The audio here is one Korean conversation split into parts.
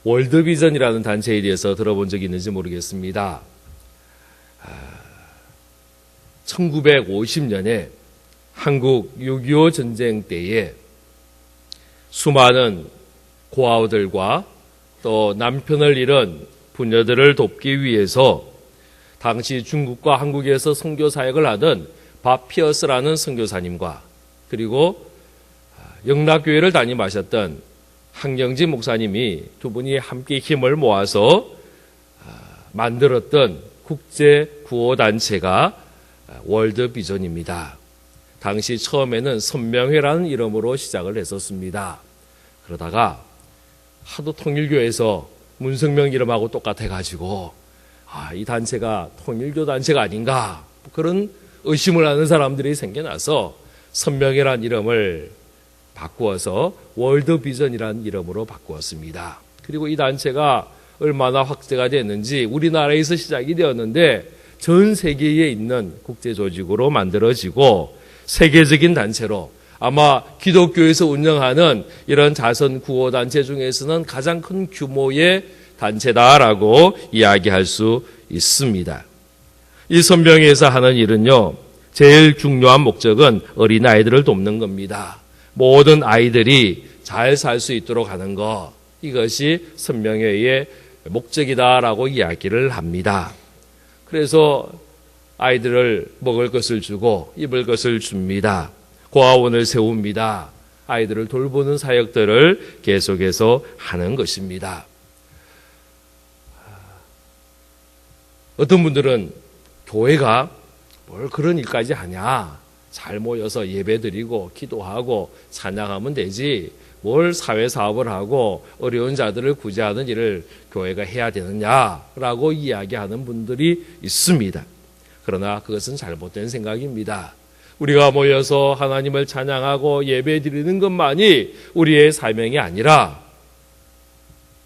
월드비전이라는 단체에 대해서 들어본 적이 있는지 모르겠습니다. 1950년에 한국 6.25 전쟁 때에 수많은 고아들과 또 남편을 잃은 부녀들을 돕기 위해서 당시 중국과 한국에서 선교 사역을 하던 밥 피어스라는 선교사님과 그리고 영락교회를 담임하셨던 한경지 목사님이 두 분이 함께 힘을 모아서 만들었던 국제 구호단체가 월드비전입니다. 당시 처음에는 선명회라는 이름으로 시작을 했었습니다. 그러다가 하도 통일교에서 문성명 이름하고 똑같아가지고 이 단체가 통일교 단체가 아닌가 그런 의심을 하는 사람들이 생겨나서 선명회라는 이름을 바꾸어서 월드비전이라는 이름으로 바꾸었습니다. 그리고 이 단체가 얼마나 확대가 됐는지 우리나라에서 시작이 되었는데 전 세계에 있는 국제조직으로 만들어지고 세계적인 단체로 아마 기독교에서 운영하는 이런 자선구호단체 중에서는 가장 큰 규모의 단체다라고 이야기할 수 있습니다. 이 선명회에서 하는 일은요, 제일 중요한 목적은 어린아이들을 돕는 겁니다. 모든 아이들이 잘 살 수 있도록 하는 것, 이것이 선명회의 목적이다라고 이야기를 합니다. 그래서 아이들을 먹을 것을 주고 입을 것을 줍니다. 고아원을 세웁니다. 아이들을 돌보는 사역들을 계속해서 하는 것입니다. 어떤 분들은 교회가 뭘 그런 일까지 하냐, 잘 모여서 예배드리고 기도하고 찬양하면 되지 뭘 사회사업을 하고 어려운 자들을 구제하는 일을 교회가 해야 되느냐라고 이야기하는 분들이 있습니다. 그러나 그것은 잘못된 생각입니다. 우리가 모여서 하나님을 찬양하고 예배드리는 것만이 우리의 사명이 아니라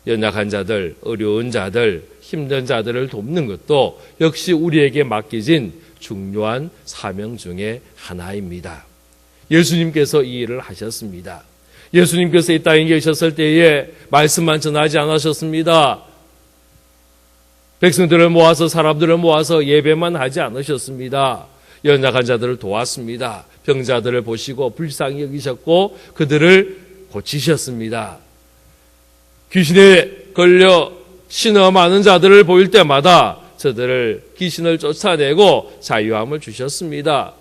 연약한 자들, 어려운 자들, 힘든 자들을 돕는 것도 역시 우리에게 맡겨진 중요한 사명 중에 하나입니다. 예수님께서 이 일을 하셨습니다. 예수님께서 이 땅에 계셨을 때에 말씀만 전하지 않으셨습니다. 백성들을 모아서 사람들을 모아서 예배만 하지 않으셨습니다. 연약한 자들을 도왔습니다. 병자들을 보시고 불쌍히 여기셨고 그들을 고치셨습니다. 귀신에 걸려 신음하는 자들을 보일 때마다 저들을 귀신을 쫓아내고 자유함을 주셨습니다.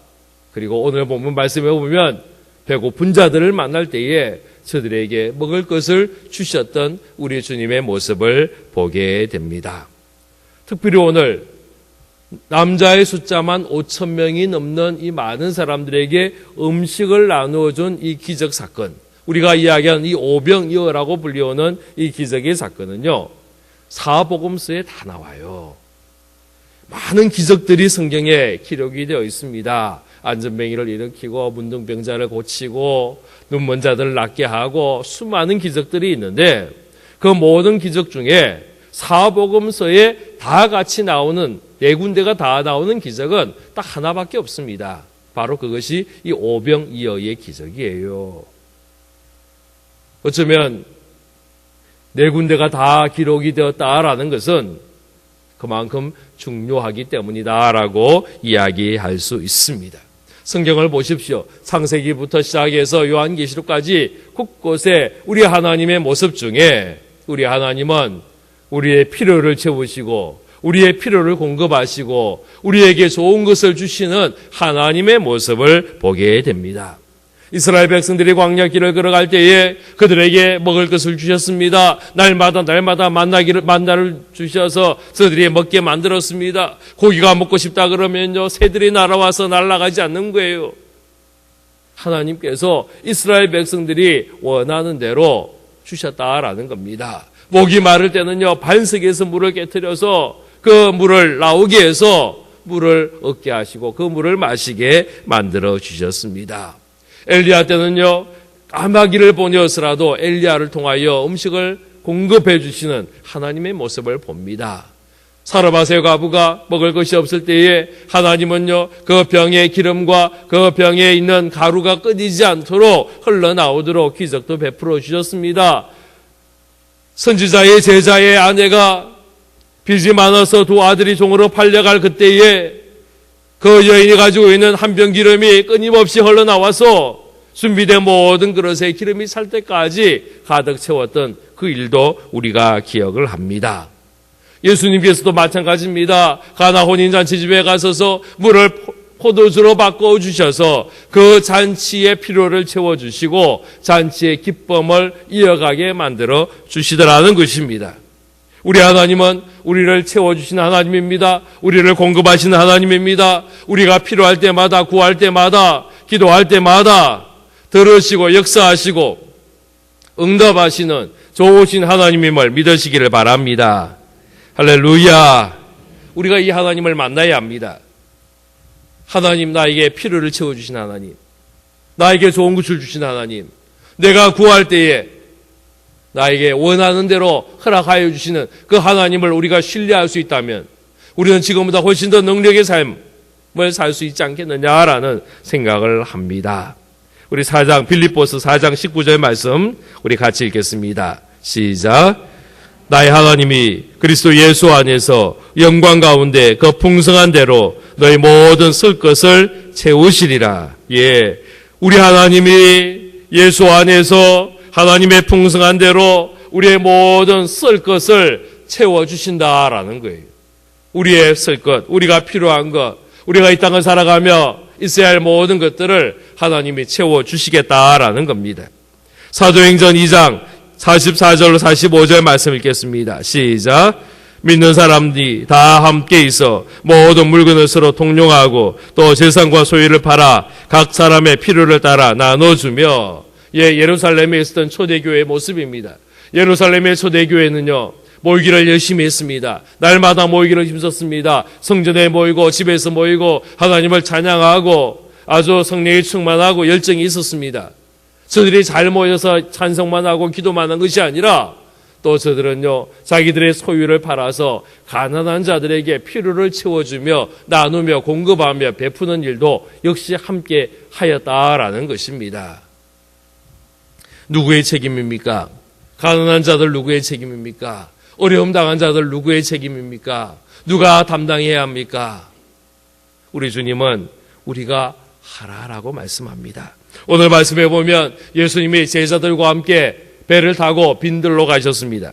그리고 오늘 본문 말씀에 보면 배고픈 자들을 만날 때에 저들에게 먹을 것을 주셨던 우리 주님의 모습을 보게 됩니다. 특별히 오늘 남자의 숫자만 5,000명이 넘는 이 많은 사람들에게 음식을 나누어준 이 기적 사건, 우리가 이야기하는 이 오병이어라고 불리우는 이 기적의 사건은요, 사복음서에 다 나와요. 많은 기적들이 성경에 기록이 되어 있습니다. 안전뱅이를 일으키고 문둥병자를 고치고 눈먼 자들을 낫게 하고 수많은 기적들이 있는데 그 모든 기적 중에 사복음서에 다 같이 나오는 네 군데가 다 나오는 기적은 딱 하나밖에 없습니다. 바로 그것이 이 오병이어의 기적이에요. 어쩌면 네 군데가 다 기록이 되었다라는 것은 그만큼 중요하기 때문이다라고 이야기할 수 있습니다. 성경을 보십시오. 창세기부터 시작해서 요한계시록까지 곳곳에 우리 하나님의 모습 중에 우리 하나님은 우리의 필요를 채우시고 우리의 필요를 공급하시고 우리에게 좋은 것을 주시는 하나님의 모습을 보게 됩니다. 이스라엘 백성들이 광야 길을 걸어갈 때에 그들에게 먹을 것을 주셨습니다. 날마다 만나를 주셔서 저들이 먹게 만들었습니다. 고기가 먹고 싶다 그러면요, 새들이 날아와서 날아가지 않는 거예요. 하나님께서 이스라엘 백성들이 원하는 대로 주셨다라는 겁니다. 목이 마를 때는요, 반석에서 물을 깨트려서 그 물을 나오게 해서 물을 얻게 하시고 그 물을 마시게 만들어 주셨습니다. 엘리야 때는요, 까마귀를 보내어서라도 엘리야를 통하여 음식을 공급해 주시는 하나님의 모습을 봅니다. 사르밧의 과부가 먹을 것이 없을 때에 하나님은요, 그 병의 기름과 그 병에 있는 가루가 끊이지 않도록 흘러나오도록 기적도 베풀어 주셨습니다. 선지자의 제자의 아내가 빚이 많아서 두 아들이 종으로 팔려갈 그때에 그 여인이 가지고 있는 한 병 기름이 끊임없이 흘러나와서 준비된 모든 그릇에 기름이 찰 때까지 가득 채웠던 그 일도 우리가 기억을 합니다. 예수님께서도 마찬가지입니다. 가나 혼인잔치집에 가셔서 물을 포도주로 바꿔주셔서 그 잔치의 필요를 채워주시고 잔치의 기쁨을 이어가게 만들어 주시더라는 것입니다. 우리 하나님은 우리를 채워주시는 하나님입니다. 우리를 공급하시는 하나님입니다. 우리가 필요할 때마다, 구할 때마다, 기도할 때마다 들으시고 역사하시고 응답하시는 좋으신 하나님임을 믿으시기를 바랍니다. 할렐루야. 우리가 이 하나님을 만나야 합니다. 하나님, 나에게 필요를 채워주신 하나님, 나에게 좋은 것을 주신 하나님, 내가 구할 때에 나에게 원하는 대로 허락하여 주시는 그 하나님을 우리가 신뢰할 수 있다면 우리는 지금보다 훨씬 더 능력의 삶을 살 수 있지 않겠느냐라는 생각을 합니다. 우리 빌립보서 4장 19절 말씀 우리 같이 읽겠습니다. 시작. 나의 하나님이 그리스도 예수 안에서 영광 가운데 그 풍성한 대로 너희 모든 쓸 것을 채우시리라. 예, 우리 하나님이 예수 안에서 하나님의 풍성한 대로 우리의 모든 쓸 것을 채워주신다라는 거예요. 우리의 쓸 것, 우리가 필요한 것, 우리가 이 땅을 살아가며 있어야 할 모든 것들을 하나님이 채워주시겠다라는 겁니다. 사도행전 2장 44절로 45절 말씀 읽겠습니다. 시작. 믿는 사람들이 다 함께 있어 모든 물건을 서로 통용하고 또 재산과 소유를 팔아 각 사람의 필요를 따라 나눠주며, 예루살렘에 있었던 초대교회의 모습입니다. 예루살렘의 초대교회는요, 모이기를 열심히 했습니다. 날마다 모이기를 힘썼습니다. 성전에 모이고 집에서 모이고 하나님을 찬양하고 아주 성령이 충만하고 열정이 있었습니다. 저들이 잘 모여서 찬송만 하고 기도만 한 것이 아니라 또 저들은요, 자기들의 소유를 팔아서 가난한 자들에게 필요를 채워주며 나누며 공급하며 베푸는 일도 역시 함께 하였다라는 것입니다. 누구의 책임입니까? 가난한 자들 누구의 책임입니까? 어려움 당한 자들 누구의 책임입니까? 누가 담당해야 합니까? 우리 주님은 우리가 하라라고 말씀합니다. 오늘 말씀해 보면 예수님이 제자들과 함께 배를 타고 빈들로 가셨습니다.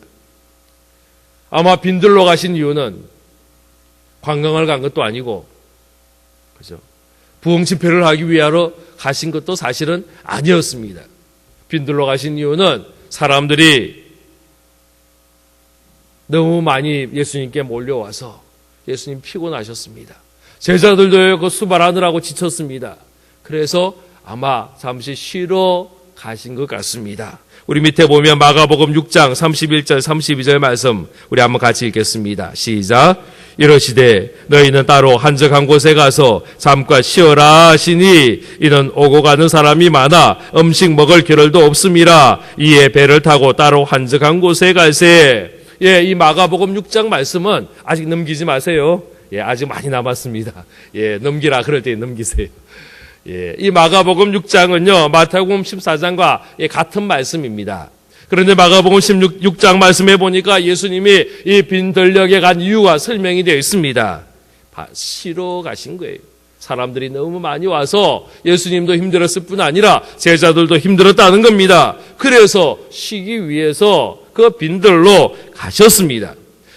아마 빈들로 가신 이유는 관광을 간 것도 아니고, 그죠? 부흥 집회를 하기 위하여 가신 것도 사실은 아니었습니다. 빈들로 가신 이유는 사람들이 너무 많이 예수님께 몰려와서 예수님 피곤하셨습니다. 제자들도 그 수발하느라고 지쳤습니다. 그래서 아마 잠시 쉬러 가신 것 같습니다. 우리 밑에 보면 마가복음 6장 31절 32절 말씀 우리 한번 같이 읽겠습니다. 시작. 이러시되 너희는 따로 한적한 곳에 가서 잠깐 쉬어라 하시니 이는 오고 가는 사람이 많아 음식 먹을 겨를도 없음이라. 이에 배를 타고 따로 한적한 곳에 갈새. 이 마가복음 6장 말씀은 아직 넘기지 마세요. 아직 많이 남았습니다. 넘기라 그럴 때 넘기세요. 이 마가복음 6장은요, 마태복음 14장과 같은 말씀입니다. 그런데 마가복음 16장 말씀해 보니까 예수님이 이 빈들녘에 간 이유가 설명이 되어 있습니다. 쉬러 가신 거예요. 사람들이 너무 많이 와서 예수님도 힘들었을 뿐 아니라 제자들도 힘들었다는 겁니다. 그래서 쉬기 위해서 그 빈들로 가셨습니다.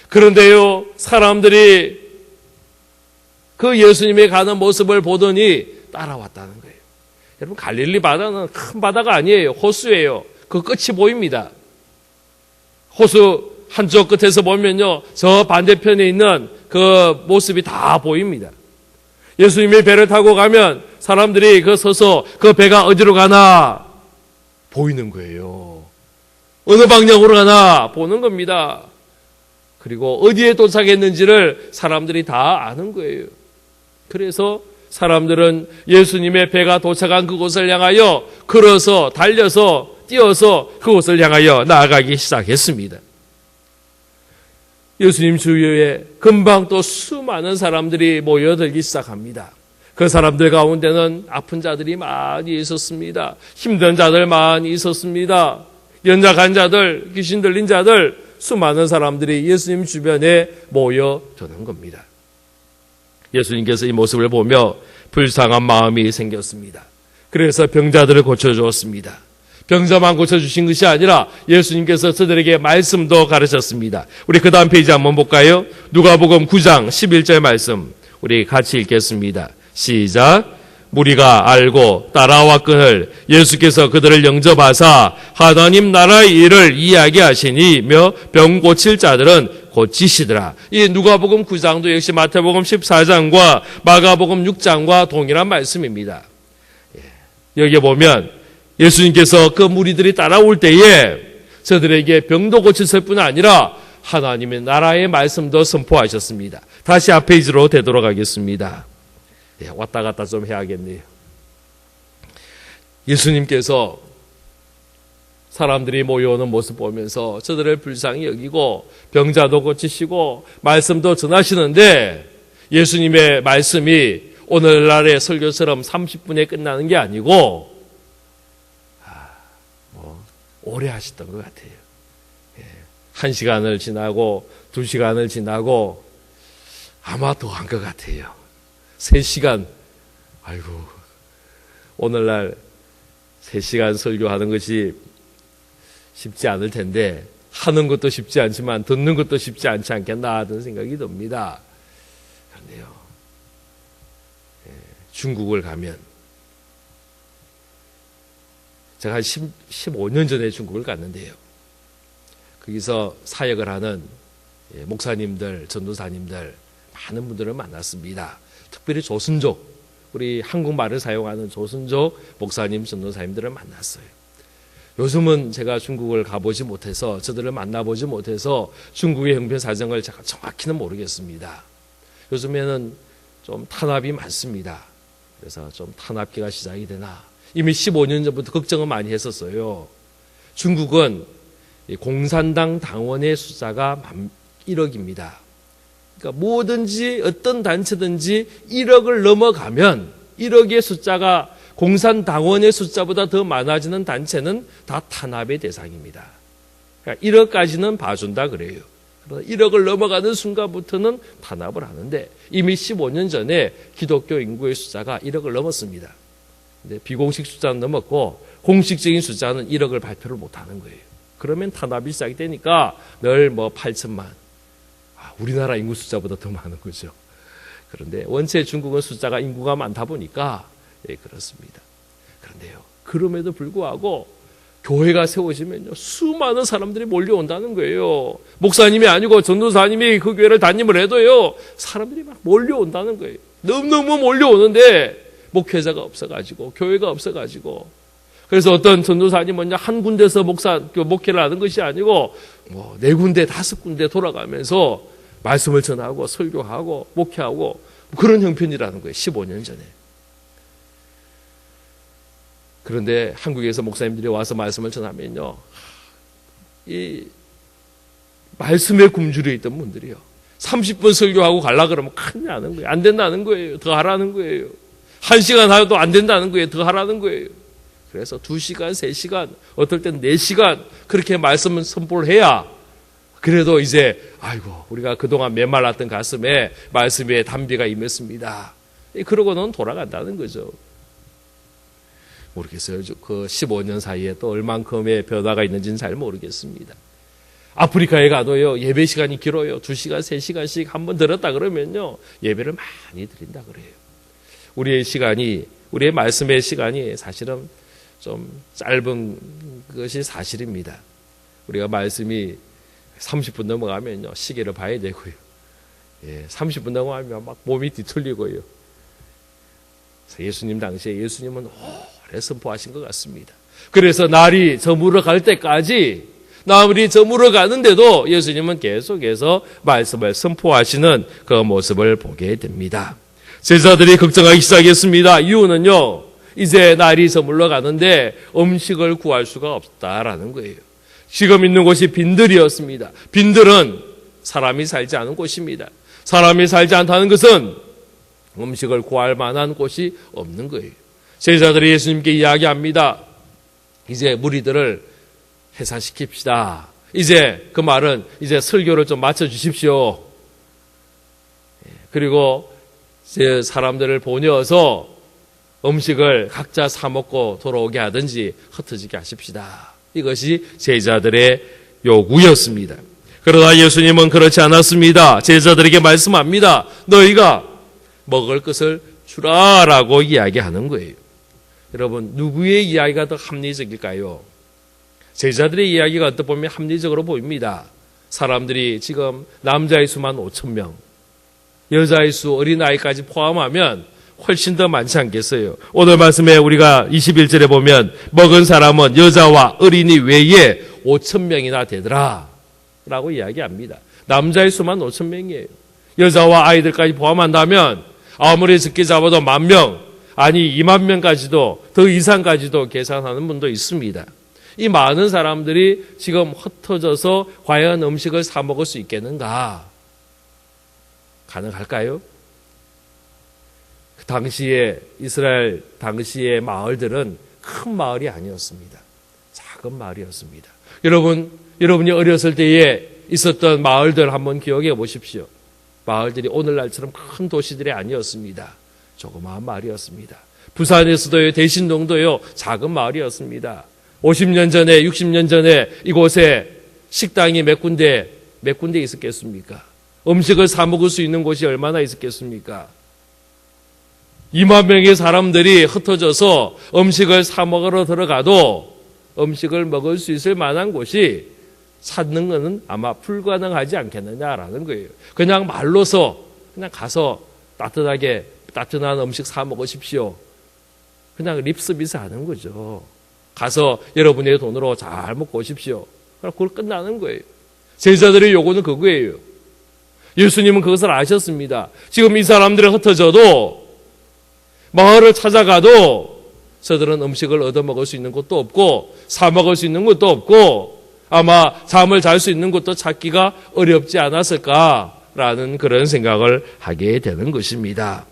그런데요, 사람들이 그 예수님이 가는 모습을 보더니 따라왔다는 거예요. 여러분, 갈릴리 바다는 큰 바다가 아니에요. 호수예요. 그 끝이 보입니다. 호수 한쪽 끝에서 보면요, 저 반대편에 있는 그 모습이 다 보입니다. 예수님이 배를 타고 가면 사람들이 그 서서 그 배가 어디로 가나 보이는 거예요. 어느 방향으로 가나 보는 겁니다. 그리고 어디에 도착했는지를 사람들이 다 아는 거예요. 그래서 사람들은 예수님의 배가 도착한 그곳을 향하여 걸어서 달려서 뛰어서 그곳을 향하여 나아가기 시작했습니다. 예수님 주위에 금방 또 수많은 사람들이 모여들기 시작합니다. 그 사람들 가운데는 아픈 자들이 많이 있었습니다. 힘든 자들 많이 있었습니다. 연약한 자들, 귀신 들린 자들, 수많은 사람들이 예수님 주변에 모여드는 겁니다. 예수님께서 이 모습을 보며 불쌍한 마음이 생겼습니다. 그래서 병자들을 고쳐주었습니다. 병자만 고쳐주신 것이 아니라 예수님께서 저들에게 말씀도 가르쳤습니다. 우리 그 다음 페이지 한번 볼까요? 누가복음 9장 11절 말씀 우리 같이 읽겠습니다. 시작. 무리가 알고 따라왔거늘 예수께서 그들을 영접하사 하나님 나라의 일을 이야기하시니며 병 고칠 자들은 고치시더라. 이 누가복음 9장도 역시 마태복음 14장과 마가복음 6장과 동일한 말씀입니다. 여기에 보면 예수님께서 그 무리들이 따라올 때에 저들에게 병도 고쳤을 뿐 아니라 하나님의 나라의 말씀도 선포하셨습니다. 다시 앞 페이지로 되돌아가겠습니다. 왔다 갔다 좀 해야겠네요. 예수님께서 사람들이 모여오는 모습 보면서 저들을 불쌍히 여기고 병자도 고치시고 말씀도 전하시는데 예수님의 말씀이 오늘날의 설교처럼 30분에 끝나는 게 아니고 오래 하셨던 것 같아요. 1시간을 지나고 2시간을 지나고 아마 더 한 것 같아요. 3시간, 아이고, 오늘날 3시간 설교하는 것이 쉽지 않을 텐데, 하는 것도 쉽지 않지만, 듣는 것도 쉽지 않지 않겠나 하는 생각이 듭니다. 그런데요, 중국을 가면, 제가 15년 전에 중국을 갔는데요. 거기서 사역을 하는 목사님들, 전도사님들, 많은 분들을 만났습니다. 특별히 조선족, 우리 한국말을 사용하는 조선족 목사님, 전도사님들을 만났어요. 요즘은 제가 중국을 가보지 못해서 저들을 만나보지 못해서 중국의 형편사정을 제가 정확히는 모르겠습니다. 요즘에는 좀 탄압이 많습니다. 그래서 좀 탄압기가 시작이 되나 이미 15년 전부터 걱정을 많이 했었어요. 중국은 공산당 당원의 숫자가 1억입니다. 그러니까 뭐든지 어떤 단체든지 1억을 넘어가면 1억의 숫자가 공산당원의 숫자보다 더 많아지는 단체는 다 탄압의 대상입니다. 그러니까 1억까지는 봐준다 그래요. 1억을 넘어가는 순간부터는 탄압을 하는데 이미 15년 전에 기독교 인구의 숫자가 1억을 넘었습니다. 근데 비공식 숫자는 넘었고 공식적인 숫자는 1억을 발표를 못하는 거예요. 그러면 탄압이 시작이 되니까 늘 8천만. 우리나라 인구 숫자보다 더 많은 거죠. 그런데 원체 중국은 숫자가 인구가 많다 보니까 그렇습니다. 그런데요, 그럼에도 불구하고 교회가 세워지면요 수많은 사람들이 몰려온다는 거예요. 목사님이 아니고 전도사님이 그 교회를 담임을 해도요 사람들이 막 몰려온다는 거예요. 너무너무 몰려오는데 목회자가 없어가지고 교회가 없어가지고 그래서 어떤 전도사님은 한 군데서 목회를 하는 것이 아니고 4군데 5군데 돌아가면서 말씀을 전하고 설교하고 목회하고 그런 형편이라는 거예요. 15년 전에. 그런데 한국에서 목사님들이 와서 말씀을 전하면요, 이 말씀에 굶주려 있던 분들이요 30분 설교하고 가려고 그러면 큰일 나는 거예요. 안 된다는 거예요. 더 하라는 거예요. 1시간 하여도 안 된다는 거예요. 더 하라는 거예요. 그래서 2시간, 3시간, 어떨 땐 4시간 그렇게 말씀을 선포를 해야 그래도 이제 아이고 우리가 그동안 메말랐던 가슴에 말씀의 담비가 임했습니다. 그러고는 돌아간다는 거죠. 모르겠어요. 그 15년 사이에 또 얼만큼의 변화가 있는지는 잘 모르겠습니다. 아프리카에 가도요 예배 시간이 길어요. 2시간, 3시간씩 한번 들었다 그러면요 예배를 많이 드린다 그래요. 우리의 말씀의 시간이 사실은 좀 짧은 것이 사실입니다. 우리가 말씀이 30분 넘어가면요 시계를 봐야 되고요. 30분 넘어가면 막 몸이 뒤틀리고요. 예수님 당시에 예수님은 오래 선포하신 것 같습니다. 그래서 날이 저물어 갈 때까지 날이 저물어 가는데도 예수님은 계속해서 말씀을 선포하시는 그 모습을 보게 됩니다. 제자들이 걱정하기 시작했습니다. 이유는요, 이제 날이 저물러 가는데 음식을 구할 수가 없다라는 거예요. 지금 있는 곳이 빈들이었습니다. 빈들은 사람이 살지 않은 곳입니다. 사람이 살지 않다는 것은 음식을 구할 만한 곳이 없는 거예요. 제자들이 예수님께 이야기합니다. 이제 무리들을 해산시킵시다. 이제 그 말은 이제 설교를 좀 맞춰주십시오. 그리고 사람들을 보내어서 음식을 각자 사 먹고 돌아오게 하든지 흩어지게 하십시다. 이것이 제자들의 요구였습니다. 그러나 예수님은 그렇지 않았습니다. 제자들에게 말씀합니다. 너희가 먹을 것을 주라라고 이야기하는 거예요. 여러분, 누구의 이야기가 더 합리적일까요? 제자들의 이야기가 어떻게 보면 합리적으로 보입니다. 사람들이 지금 남자의 수만 5,000명, 여자의 수, 어린아이까지 포함하면 훨씬 더 많지 않겠어요? 오늘 말씀에 우리가 21절에 보면 먹은 사람은 여자와 어린이 외에 5,000명이나 되더라 라고 이야기합니다. 남자의 수만 5,000명이에요. 여자와 아이들까지 포함한다면 아무리 적게 잡아도 10,000명, 아니 20,000명까지도 더 이상까지도 계산하는 분도 있습니다. 이 많은 사람들이 지금 흩어져서 과연 음식을 사 먹을 수 있겠는가? 가능할까요? 그 당시에 이스라엘 당시의 마을들은 큰 마을이 아니었습니다. 작은 마을이었습니다. 여러분이 어렸을 때에 있었던 마을들 한번 기억해 보십시오. 마을들이 오늘날처럼 큰 도시들이 아니었습니다. 조그마한 마을이었습니다. 부산에서도요, 대신동도요, 작은 마을이었습니다. 50년 전에, 60년 전에 이곳에 식당이 몇 군데 있었겠습니까? 음식을 사 먹을 수 있는 곳이 얼마나 있었겠습니까? 2만 명의 사람들이 흩어져서 음식을 사 먹으러 들어가도 음식을 먹을 수 있을 만한 곳이 찾는 것은 아마 불가능하지 않겠느냐라는 거예요. 그냥 말로서 그냥 가서 따뜻한 음식 사 먹으십시오. 그냥 립서비스 하는 거죠. 가서 여러분의 돈으로 잘 먹고 오십시오. 그럼 그걸 끝나는 거예요. 제자들의 요구는 그거예요. 예수님은 그것을 아셨습니다. 지금 이 사람들이 흩어져도 마을을 찾아가도 저들은 음식을 얻어먹을 수 있는 곳도 없고 사 먹을 수 있는 곳도 없고 아마 잠을 잘 수 있는 곳도 찾기가 어렵지 않았을까라는 그런 생각을 하게 되는 것입니다.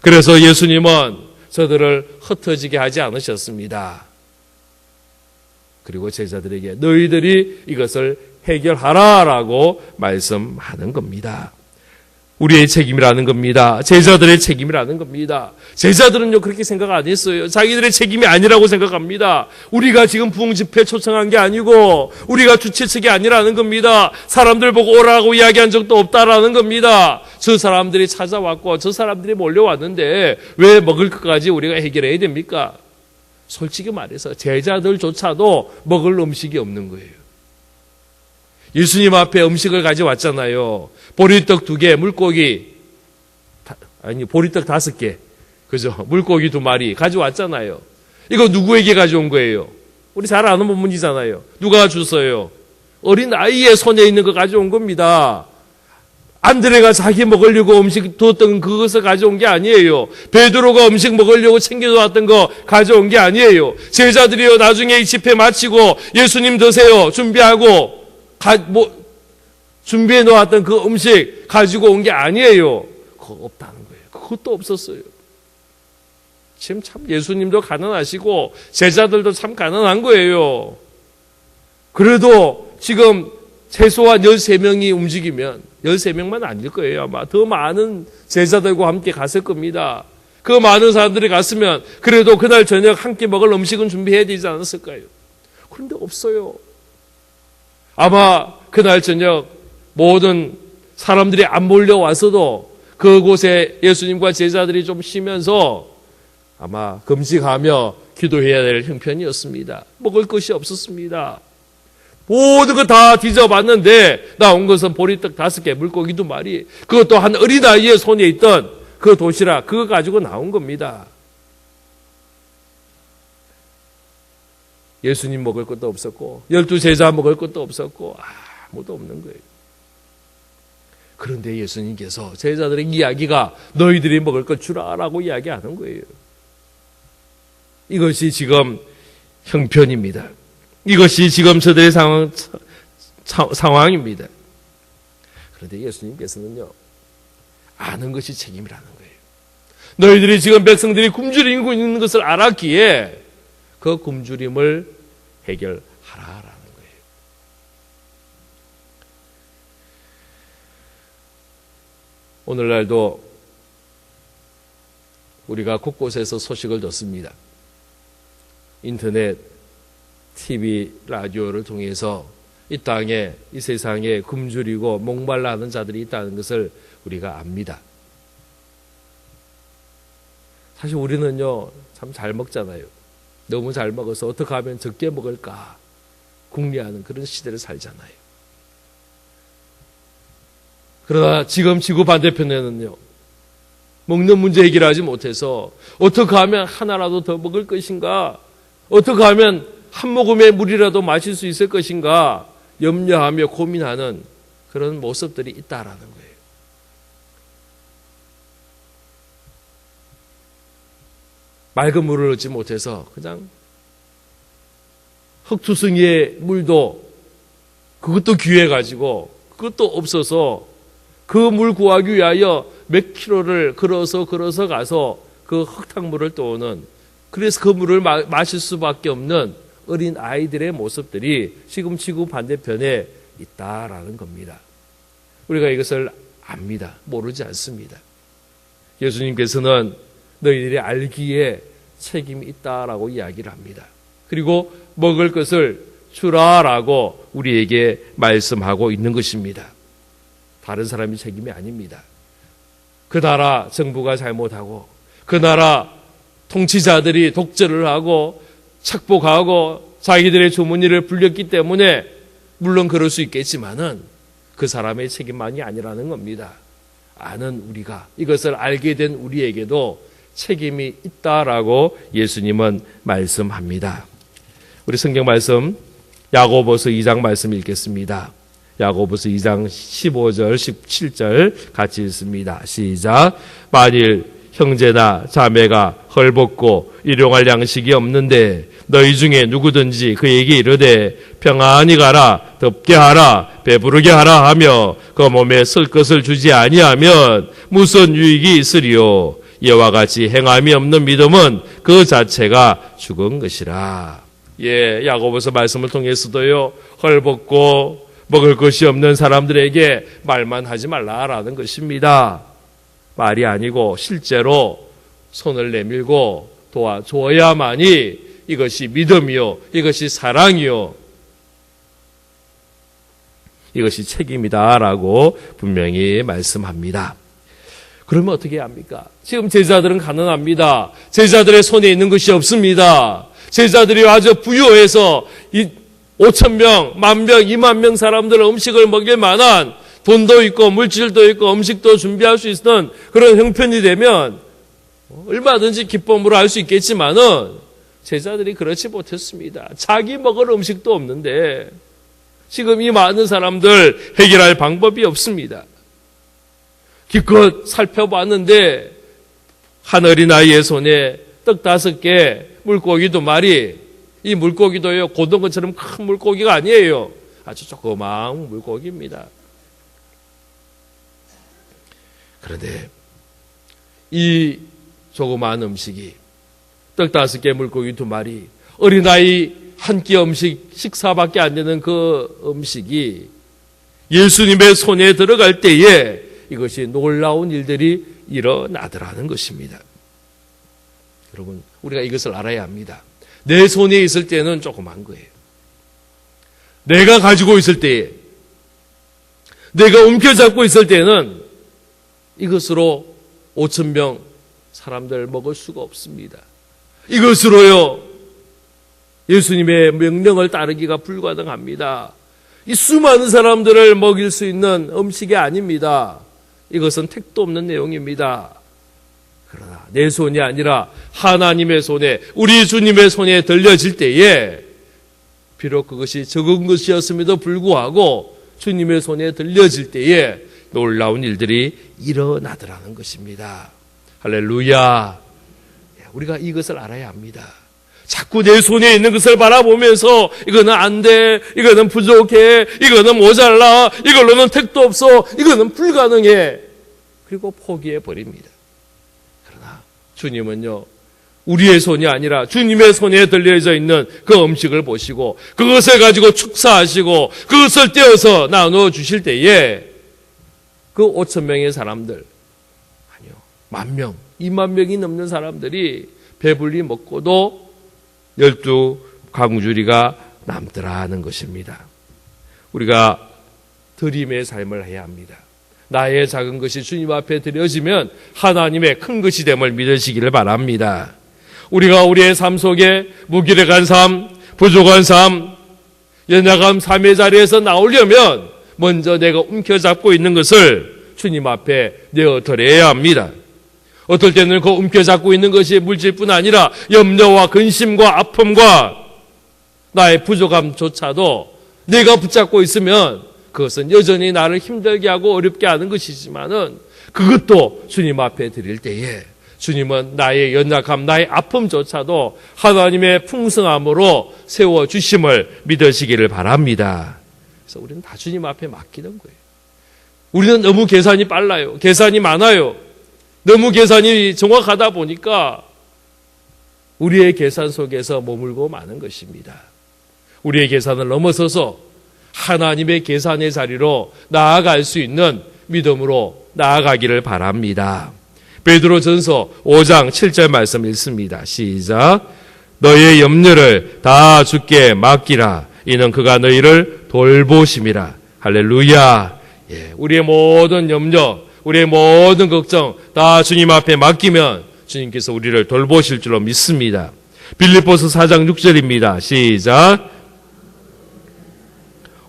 그래서 예수님은 저들을 흩어지게 하지 않으셨습니다. 그리고 제자들에게 너희들이 이것을 해결하라라고 말씀하는 겁니다. 우리의 책임이라는 겁니다. 제자들의 책임이라는 겁니다. 제자들은요 그렇게 생각 안 했어요. 자기들의 책임이 아니라고 생각합니다. 우리가 지금 부흥 집회 초청한 게 아니고 우리가 주최 측이 아니라는 겁니다. 사람들 보고 오라고 이야기한 적도 없다라는 겁니다. 저 사람들이 찾아왔고 저 사람들이 몰려왔는데 왜 먹을 것까지 우리가 해결해야 됩니까? 솔직히 말해서 제자들조차도 먹을 음식이 없는 거예요. 예수님 앞에 음식을 가져왔잖아요. 보리떡 2개, 보리떡 5개. 그죠? 물고기 2마리 가져왔잖아요. 이거 누구에게 가져온 거예요? 우리 잘 아는 본문이잖아요. 누가 줬어요? 어린 아이의 손에 있는 거 가져온 겁니다. 안드레가 자기 먹으려고 음식 두었던 그것을 가져온 게 아니에요. 베드로가 음식 먹으려고 챙겨왔던 거 가져온 게 아니에요. 제자들이요 나중에 이 집회 마치고 예수님 드세요 준비하고 준비해 놓았던 그 음식 가지고 온 게 아니에요. 그거 없다는 거예요. 그것도 없었어요. 지금 참 예수님도 가난하시고 제자들도 참 가난한 거예요. 그래도 지금 최소한 13명이 움직이면 13명만 아닐 거예요. 아마 더 많은 제자들과 함께 갔을 겁니다. 그 많은 사람들이 갔으면 그래도 그날 저녁 함께 먹을 음식은 준비해야 되지 않았을까요? 그런데 없어요. 아마 그날 저녁 모든 사람들이 안 몰려와서도 그곳에 예수님과 제자들이 좀 쉬면서 아마 금식하며 기도해야 될 형편이었습니다. 먹을 것이 없었습니다. 모든 거 다 뒤져봤는데 나온 것은 보리떡 5개, 물고기 2마리, 그것도 한 어린아이의 손에 있던 그 도시락 그거 가지고 나온 겁니다. 예수님 먹을 것도 없었고 12제자 먹을 것도 없었고 아무도 없는 거예요. 그런데 예수님께서 제자들의 이야기가 너희들이 먹을 것 주라라고 이야기하는 거예요. 이것이 지금 형편입니다. 이것이 지금 저들의 상황입니다. 그런데 예수님께서는요, 아는 것이 책임이라는 거예요. 너희들이 지금 백성들이 굶주리고 있는 것을 알았기에 그 굶주림을 해결하라라는 거예요. 오늘날도 우리가 곳곳에서 소식을 듣습니다. 인터넷, TV, 라디오를 통해서 이 땅에, 이 세상에 굶주리고 목말라 하는 자들이 있다는 것을 우리가 압니다. 사실 우리는요, 참 잘 먹잖아요. 너무 잘 먹어서 어떻게 하면 적게 먹을까 궁리하는 그런 시대를 살잖아요. 그러나 지금 지구 반대편에는요, 먹는 문제 해결하지 못해서 어떻게 하면 하나라도 더 먹을 것인가, 어떻게 하면 한 모금의 물이라도 마실 수 있을 것인가 염려하며 고민하는 그런 모습들이 있다라는 거예요. 맑은 물을 얻지 못해서 그냥 흙투성이의 물도 그것도 귀해가지고 그것도 없어서 그 물 구하기 위하여 몇 킬로를 걸어서 가서 그 흙탕물을 떠오는, 그래서 그 물을 마실 수밖에 없는 어린 아이들의 모습들이 지금 지구 반대편에 있다라는 겁니다. 우리가 이것을 압니다. 모르지 않습니다. 예수님께서는 너희들이 알기에 책임이 있다라고 이야기를 합니다. 그리고 먹을 것을 주라라고 우리에게 말씀하고 있는 것입니다. 다른 사람이 책임이 아닙니다. 그 나라 정부가 잘못하고 그 나라 통치자들이 독재를 하고 착복하고 자기들의 주머니를 불렸기 때문에 물론 그럴 수 있겠지만은 그 사람의 책임만이 아니라는 겁니다. 아는 우리가, 이것을 알게 된 우리에게도 책임이 있다라고 예수님은 말씀합니다. 우리 성경 말씀 야고보서 2장 말씀 읽겠습니다. 야고보서 2장 15절 17절 같이 읽습니다. 시작. 만일 형제나 자매가 헐벗고 일용할 양식이 없는데 너희 중에 누구든지 그에게 이르되 평안히 가라, 덥게 하라, 배부르게 하라 하며 그 몸에 쓸 것을 주지 아니하면 무슨 유익이 있으리요. 이와 같이 행함이 없는 믿음은 그 자체가 죽은 것이라. 예, 야고보서 말씀을 통해서도요, 헐벗고 먹을 것이 없는 사람들에게 말만 하지 말라라는 것입니다. 말이 아니고 실제로 손을 내밀고 도와줘야만이 이것이 믿음이요, 이것이 사랑이요, 이것이 책임이다라고 분명히 말씀합니다. 그러면 어떻게 해야 합니까? 지금 제자들은 가난합니다. 제자들의 손에 있는 것이 없습니다. 제자들이 아주 부유해서 5,000명, 10,000명, 20,000명 사람들 음식을 먹일 만한 돈도 있고 물질도 있고 음식도 준비할 수 있는 그런 형편이 되면 얼마든지 기쁨으로 할 수 있겠지만은 제자들이 그렇지 못했습니다. 자기 먹을 음식도 없는데 지금 이 많은 사람들 해결할 방법이 없습니다. 기껏 살펴봤는데 한 어린아이의 손에 떡 5개, 물고기 2마리, 이 물고기도요, 고등어처럼 큰 물고기가 아니에요. 아주 조그마한 물고기입니다. 그런데 이 조그마한 음식이 떡 5개, 물고기 2마리, 어린아이 한 끼 음식, 식사밖에 안 되는 그 음식이 예수님의 손에 들어갈 때에 이것이 놀라운 일들이 일어나더라는 것입니다. 여러분, 우리가 이것을 알아야 합니다. 내 손에 있을 때는 조그만 거예요. 내가 가지고 있을 때에, 내가 움켜잡고 있을 때는 이것으로 5,000명 사람들 먹을 수가 없습니다. 이것으로요, 예수님의 명령을 따르기가 불가능합니다. 이 수많은 사람들을 먹일 수 있는 음식이 아닙니다. 이것은 택도 없는 내용입니다. 그러나 내 손이 아니라 하나님의 손에, 우리 주님의 손에 들려질 때에 비록 그것이 적은 것이었음에도 불구하고 주님의 손에 들려질 때에 놀라운 일들이 일어나더라는 것입니다. 할렐루야. 우리가 이것을 알아야 합니다. 자꾸 내 손에 있는 것을 바라보면서 이거는 안 돼, 이거는 부족해, 이거는 모자라, 이걸로는 택도 없어, 이거는 불가능해. 그리고 포기해 버립니다. 그러나 주님은요, 우리의 손이 아니라 주님의 손에 들려져 있는 그 음식을 보시고 그것을 가지고 축사하시고 그것을 떼어서 나누어 주실 때에 그 5,000명의 사람들, 아니요, 10,000명, 20,000명이 넘는 사람들이 배불리 먹고도 12광주리가 남더라는 것입니다. 우리가 드림의 삶을 해야 합니다. 나의 작은 것이 주님 앞에 드려지면 하나님의 큰 것이 됨을 믿으시기를 바랍니다. 우리가 우리의 삶 속에 무기력한 삶, 부족한 삶, 연약한 삶의 자리에서 나오려면 먼저 내가 움켜잡고 있는 것을 주님 앞에 내어드려야 합니다. 어떨 때는 그 움켜잡고 있는 것이 물질뿐 아니라 염려와 근심과 아픔과 나의 부족함조차도 내가 붙잡고 있으면 그것은 여전히 나를 힘들게 하고 어렵게 하는 것이지만은 그것도 주님 앞에 드릴 때에 주님은 나의 연약함, 나의 아픔조차도 하나님의 풍성함으로 세워주심을 믿으시기를 바랍니다. 그래서 우리는 다 주님 앞에 맡기는 거예요. 우리는 너무 계산이 빨라요. 계산이 많아요. 너무 계산이 정확하다 보니까 우리의 계산 속에서 머물고 마는 것입니다. 우리의 계산을 넘어서서 하나님의 계산의 자리로 나아갈 수 있는 믿음으로 나아가기를 바랍니다. 베드로전서 5장 7절 말씀 읽습니다. 시작. 너의 염려를 다 주께 맡기라. 이는 그가 너희를 돌보심이라. 할렐루야. 예, 우리의 모든 염려, 우리의 모든 걱정 다 주님 앞에 맡기면 주님께서 우리를 돌보실 줄로 믿습니다. 빌립보서 4장 6절입니다. 시작.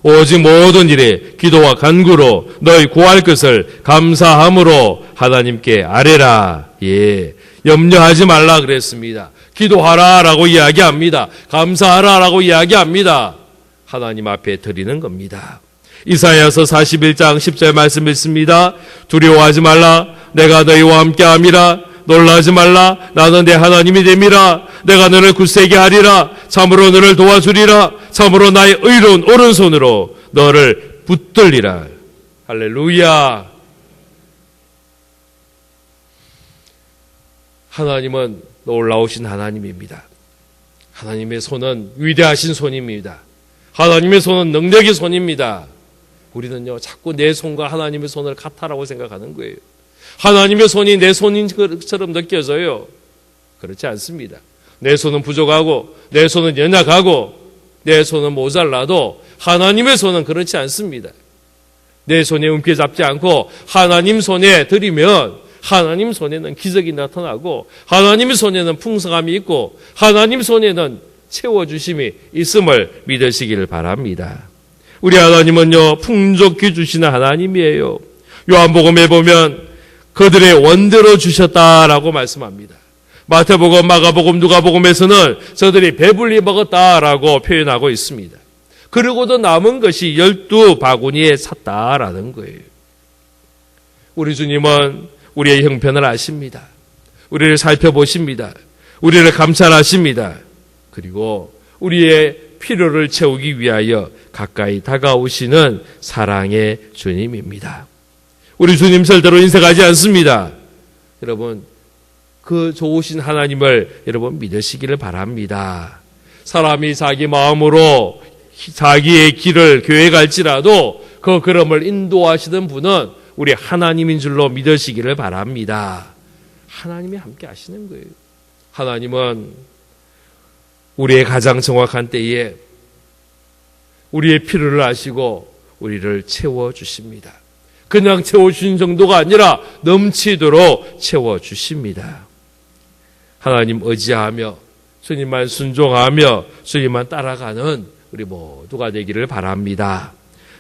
오직 모든 일에 기도와 간구로 너희 구할 것을 감사함으로 하나님께 아뢰라. 예, 염려하지 말라 그랬습니다. 기도하라라고 이야기합니다. 감사하라라고 이야기합니다. 하나님 앞에 드리는 겁니다. 이사야서 41장 10절 말씀 읽습니다. 두려워하지 말라. 내가 너희와 함께함이라. 놀라지 말라. 나는 내 하나님이 됨이라. 내가 너를 굳세게 하리라. 참으로 너를 도와주리라. 참으로 나의 의로운 오른손으로 너를 붙들리라. 할렐루야. 하나님은 놀라우신 하나님입니다. 하나님의 손은 위대하신 손입니다. 하나님의 손은 능력의 손입니다. 우리는요, 자꾸 내 손과 하나님의 손을 같아라고 생각하는 거예요. 하나님의 손이 내 손인 것처럼 느껴져요. 그렇지 않습니다. 내 손은 부족하고 내 손은 연약하고 내 손은 모자라도 하나님의 손은 그렇지 않습니다. 내 손에 움켜잡지 않고 하나님 손에 들이면 하나님 손에는 기적이 나타나고 하나님 손에는 풍성함이 있고 하나님 손에는 채워주심이 있음을 믿으시기를 바랍니다. 우리 하나님은요, 풍족히 주시는 하나님이에요. 요한복음에 보면 그들의 원대로 주셨다라고 말씀합니다. 마태복음, 마가복음, 누가복음에서는 저들이 배불리 먹었다라고 표현하고 있습니다. 그리고도 남은 것이 12바구니에 찼다라는 거예요. 우리 주님은 우리의 형편을 아십니다. 우리를 살펴보십니다. 우리를 감찰하십니다. 그리고 우리의 필요를 채우기 위하여 가까이 다가오시는 사랑의 주님입니다. 우리 주님 절대로 인색하지 않습니다. 여러분, 그 좋으신 하나님을 여러분 믿으시기를 바랍니다. 사람이 자기 마음으로 자기의 길을 교회 갈지라도 그 걸음을 인도하시던 분은 우리 하나님인 줄로 믿으시기를 바랍니다. 하나님이 함께 하시는 거예요. 하나님은 우리의 가장 정확한 때에 우리의 필요를 아시고 우리를 채워주십니다. 그냥 채워주신 정도가 아니라 넘치도록 채워주십니다. 하나님 의지하며 주님만 순종하며 주님만 따라가는 우리 모두가 되기를 바랍니다.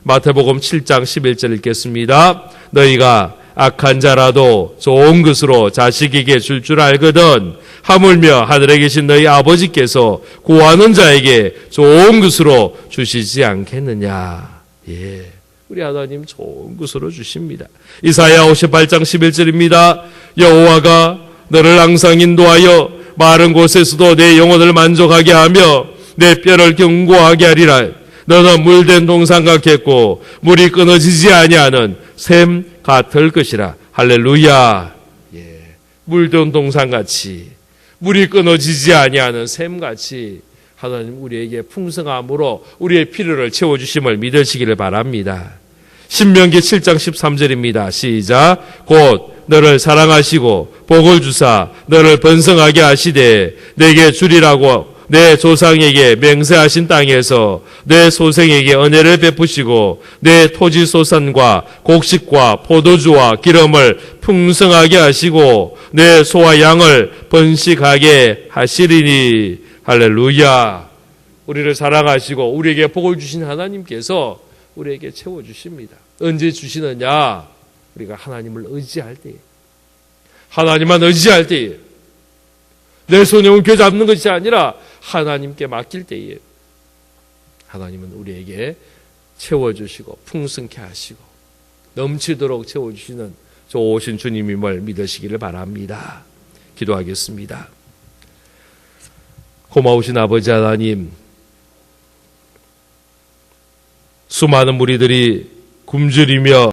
마태복음 7장 11절 읽겠습니다. 너희가 악한 자라도 좋은 것으로 자식에게 줄 알거든 하물며 하늘에 계신 너희 아버지께서 구하는 자에게 좋은 것으로 주시지 않겠느냐. 예, 우리 하나님 좋은 것으로 주십니다. 이사야 58장 11절입니다. 여호와가 너를 항상 인도하여 마른 곳에서도 내 영혼을 만족하게 하며 내 뼈를 견고하게 하리라. 너는 물된 동산 같겠고 물이 끊어지지 아니하는 샘 같을 것이라. 할렐루야. 물된 동산같이 물이 끊어지지 아니하는 샘같이 하나님 우리에게 풍성함으로 우리의 필요를 채워주심을 믿으시기를 바랍니다. 신명기 7장 13절입니다. 시작. 곧 너를 사랑하시고 복을 주사 너를 번성하게 하시되 내게 주리라고 내 조상에게 맹세하신 땅에서 내 소생에게 은혜를 베푸시고 내 토지 소산과 곡식과 포도주와 기름을 풍성하게 하시고 내 소와 양을 번식하게 하시리니. 할렐루야. 우리를 사랑하시고 우리에게 복을 주신 하나님께서 우리에게 채워주십니다. 언제 주시느냐? 우리가 하나님을 의지할 때에, 하나님만 의지할 때에, 내 손에 옮겨 잡는 것이 아니라 하나님께 맡길 때에 하나님은 우리에게 채워주시고 풍성케 하시고 넘치도록 채워주시는 좋으신 주님임을 믿으시기를 바랍니다. 기도하겠습니다. 고마우신 아버지 하나님, 수많은 무리들이 굶주리며